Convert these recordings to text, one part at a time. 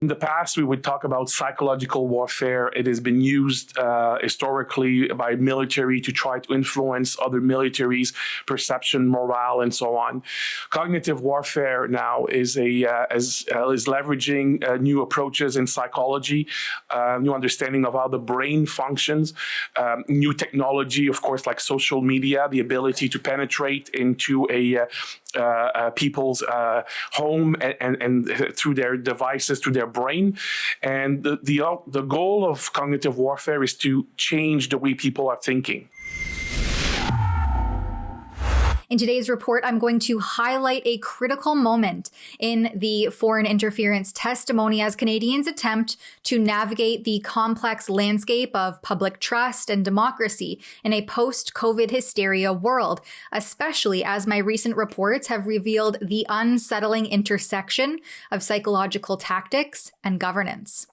In the past, we would talk about psychological warfare. It has been used historically by military to try to influence other militaries' perception, morale, and so on. Cognitive warfare now is leveraging new approaches in psychology, new understanding of how the brain functions, new technology, of course, like social media, the ability to penetrate into people's home and through their devices, through their brain. And the goal of cognitive warfare is to change the way people are thinking. In today's report, I'm going to highlight a critical moment in the foreign interference testimony as Canadians attempt to navigate the complex landscape of public trust and democracy in a post-COVID hysteria world, especially as my recent reports have revealed the unsettling intersection of psychological tactics and governance.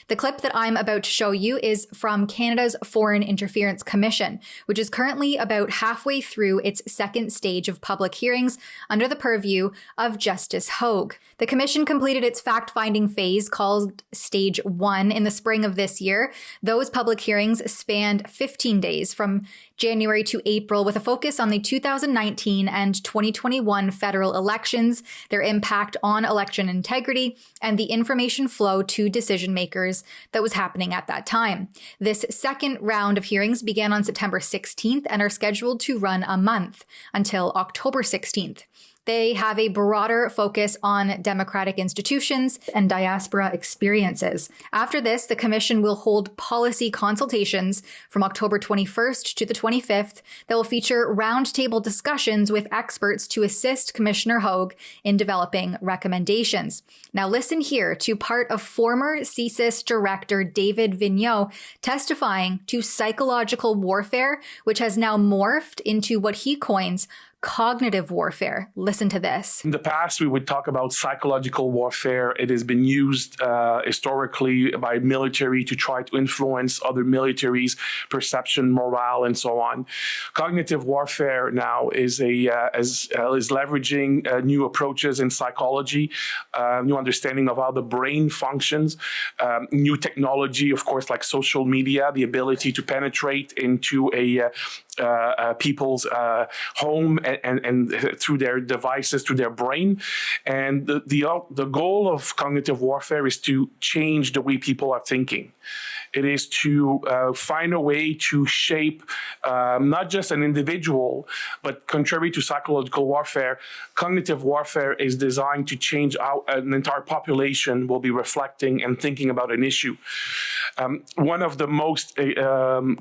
The clip that I'm about to show you is from Canada's Foreign Interference Commission, which is currently about halfway through its second stage of public hearings under the purview of Justice Hogue. The commission completed its fact-finding phase called Stage 1 in the spring of this year. Those public hearings spanned 15 days from January to April with a focus on the 2019 and 2021 federal elections, their impact on election integrity, and the information flow to decision makers that was happening at that time. This second round of hearings began on September 16th and are scheduled to run a month until October 16th. They have a broader focus on democratic institutions and diaspora experiences. After this, the Commission will hold policy consultations from October 21st to the 25th that will feature roundtable discussions with experts to assist Commissioner Hogue in developing recommendations. Now listen here to part of former CSIS Director David Vigneault testifying to psychological warfare, which has now morphed into what he coins cognitive warfare. Listen to this. In the past, we would talk about psychological warfare. It has been used historically by military to try to influence other militaries' perception, morale, and so on. Cognitive warfare now is leveraging new approaches in psychology, new understanding of how the brain functions, new technology, of course, like social media, the ability to penetrate into people's home and through their devices, through their brain. And the goal of cognitive warfare is to change the way people are thinking. It is to find a way to shape not just an individual, but contrary to psychological warfare, cognitive warfare is designed to change how an entire population will be reflecting and thinking about an issue. One of the most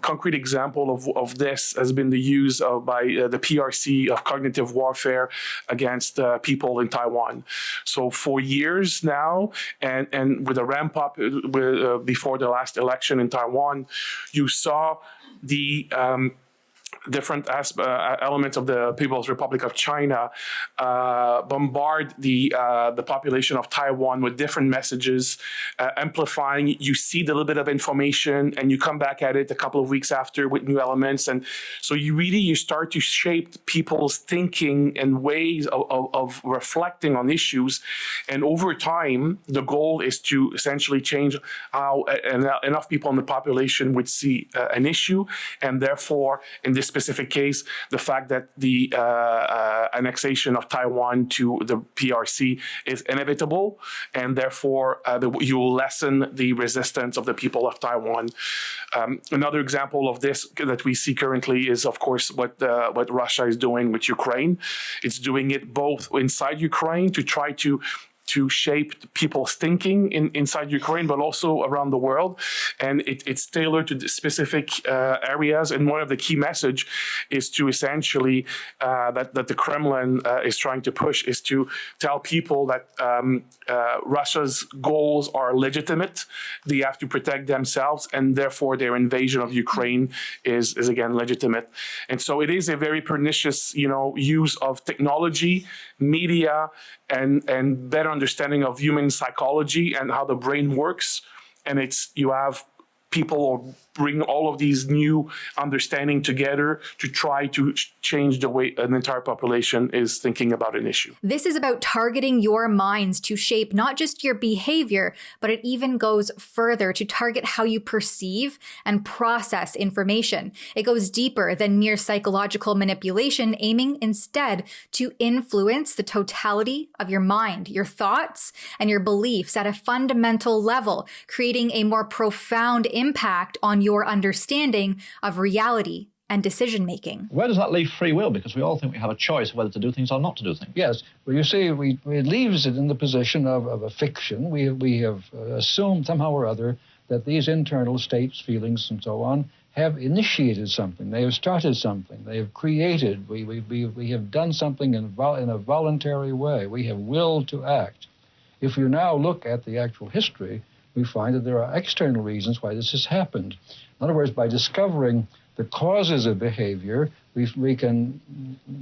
concrete example of this has been the use by the PRC of cognitive warfare against people in Taiwan. So for years now, and with a ramp up before the last election in Taiwan, you saw the different elements of the People's Republic of China bombard the population of Taiwan with different messages, amplifying. You see the little bit of information and you come back at it a couple of weeks after with new elements. And so you start to shape people's thinking and ways of reflecting on issues. And over time, the goal is to essentially change how enough people in the population would see an issue, and therefore, in this specific case, the fact that the annexation of Taiwan to the PRC is inevitable, and therefore you will lessen the resistance of the people of Taiwan. Another example of this that we see currently is, of course, what Russia is doing with Ukraine. It's doing it both inside Ukraine to try to shape people's thinking inside Ukraine, but also around the world. And it's tailored to the specific areas. And one of the key message is to essentially, that the Kremlin is trying to push, is to tell people that Russia's goals are legitimate. They have to protect themselves, and therefore their invasion of Ukraine is again legitimate. And so it is a very pernicious, use of technology, media, and better understanding of human psychology and how the brain works. And you have people or bring all of these new understanding together to try to change the way an entire population is thinking about an issue. This is about targeting your minds to shape not just your behavior, but it even goes further to target how you perceive and process information. It goes deeper than mere psychological manipulation, aiming instead to influence the totality of your mind, your thoughts, and your beliefs at a fundamental level, creating a more profound impact on your understanding of reality and decision-making. Where does that leave free will? Because we all think we have a choice whether to do things or not to do things. Yes. Well, you see, it leaves it in the position of a fiction. We have assumed somehow or other that these internal states, feelings, and so on have initiated something. They have started something. They have created. We have done something in a voluntary way. We have willed to act. If you now look at the actual history, we find that there are external reasons why this has happened. In other words, by discovering the causes of behavior, we can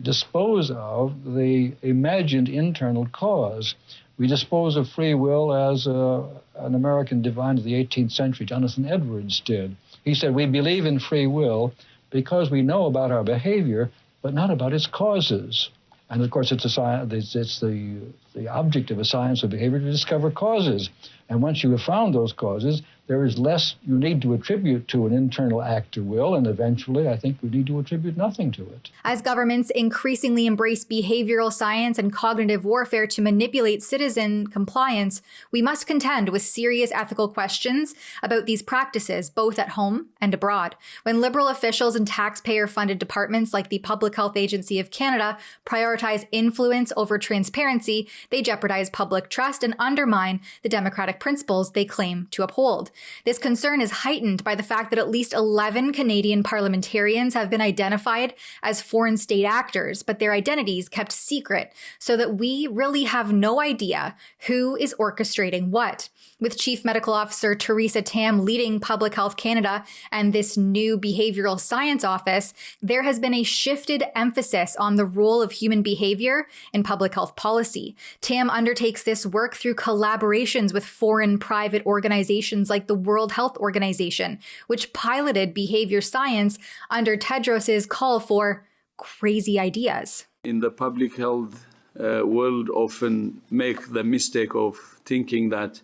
dispose of the imagined internal cause. We dispose of free will as an American divine of the 18th century, Jonathan Edwards, did. He said, we believe in free will because we know about our behavior, but not about its causes. And of course, it's the object of a science of behavior to discover causes. And once you have found those causes, there is less you need to attribute to an internal act or will, and eventually I think we need to attribute nothing to it. As governments increasingly embrace behavioral science and cognitive warfare to manipulate citizen compliance, we must contend with serious ethical questions about these practices, both at home and abroad. When liberal officials and taxpayer-funded departments like the Public Health Agency of Canada prioritize influence over transparency, they jeopardize public trust and undermine the democratic principles they claim to uphold. This concern is heightened by the fact that at least 11 Canadian parliamentarians have been identified as foreign state actors, but their identities kept secret, so that we really have no idea who is orchestrating what. With Chief Medical Officer Theresa Tam leading Public Health Canada and this new behavioral science office, there has been a shifted emphasis on the role of human behavior in public health policy. Tam undertakes this work through collaborations with foreign private organizations like the World Health Organization, which piloted behavior science under Tedros's call for crazy ideas. In the public health world, often make the mistake of thinking that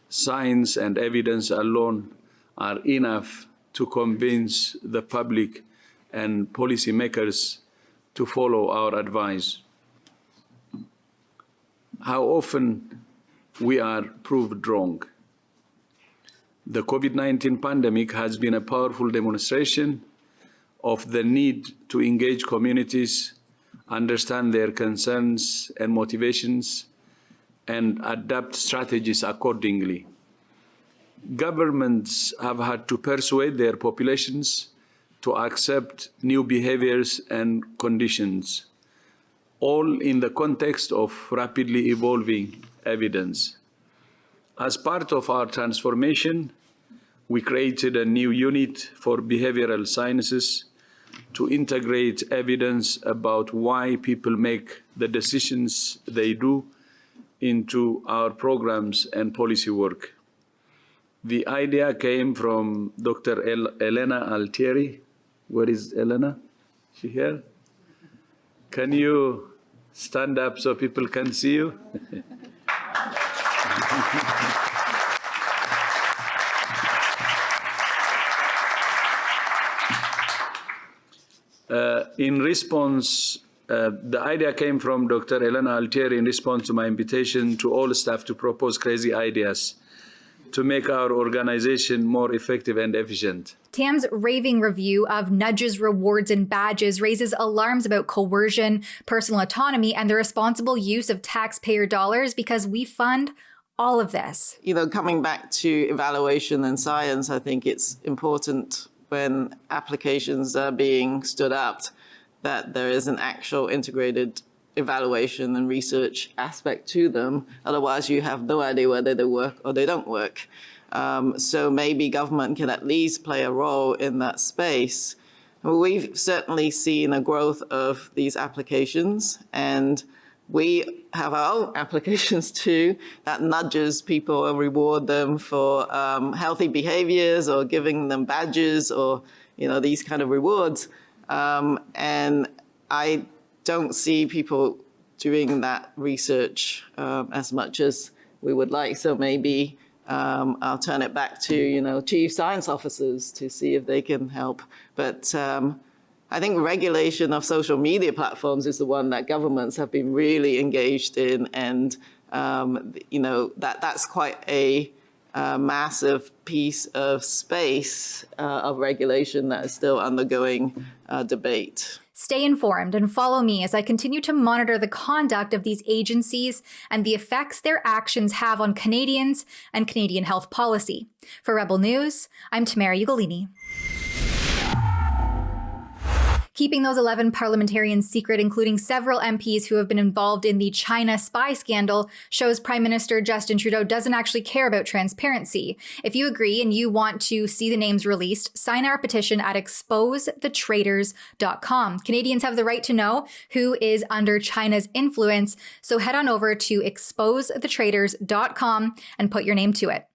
science and evidence alone are enough to convince the public and policymakers to follow our advice. How often we are proved wrong. The COVID-19 pandemic has been a powerful demonstration of the need to engage communities, understand their concerns and motivations, and adapt strategies accordingly. Governments have had to persuade their populations to accept new behaviors and conditions, all in the context of rapidly evolving evidence. As part of our transformation, we created a new unit for behavioral sciences to integrate evidence about why people make the decisions they do into our programs and policy work. The idea came from Dr. Elena Altieri. Where is Elena? Is she here? Can you stand up so people can see you? In response, the idea came from Dr. Elena Altieri in response to my invitation to all staff to propose crazy ideas to make our organization more effective and efficient. Tam's raving review of nudges, rewards, and badges raises alarms about coercion, personal autonomy, and the responsible use of taxpayer dollars because we fund all of this. You know, coming back to evaluation and science, I think it's important when applications are being stood up that there is an actual integrated evaluation and research aspect to them. Otherwise, you have no idea whether they work or they don't work. So maybe government can at least play a role in that space. We've certainly seen a growth of these applications, and we have our own applications too that nudges people or reward them for healthy behaviors or giving them badges or, these kind of rewards. And I don't see people doing that research as much as we would like. So maybe I'll turn it back to, chief science officers to see if they can help. But I think regulation of social media platforms is the one that governments have been really engaged in. And, that's quite a massive piece of space of regulation that is still undergoing debate. Stay informed and follow me as I continue to monitor the conduct of these agencies and the effects their actions have on Canadians and Canadian health policy. For Rebel News, I'm Tamara Ugolini. Keeping those 11 parliamentarians secret, including several MPs who have been involved in the China spy scandal, shows Prime Minister Justin Trudeau doesn't actually care about transparency. If you agree and you want to see the names released, sign our petition at exposethetraitors.com. Canadians have the right to know who is under China's influence, so head on over to exposethetraitors.com and put your name to it.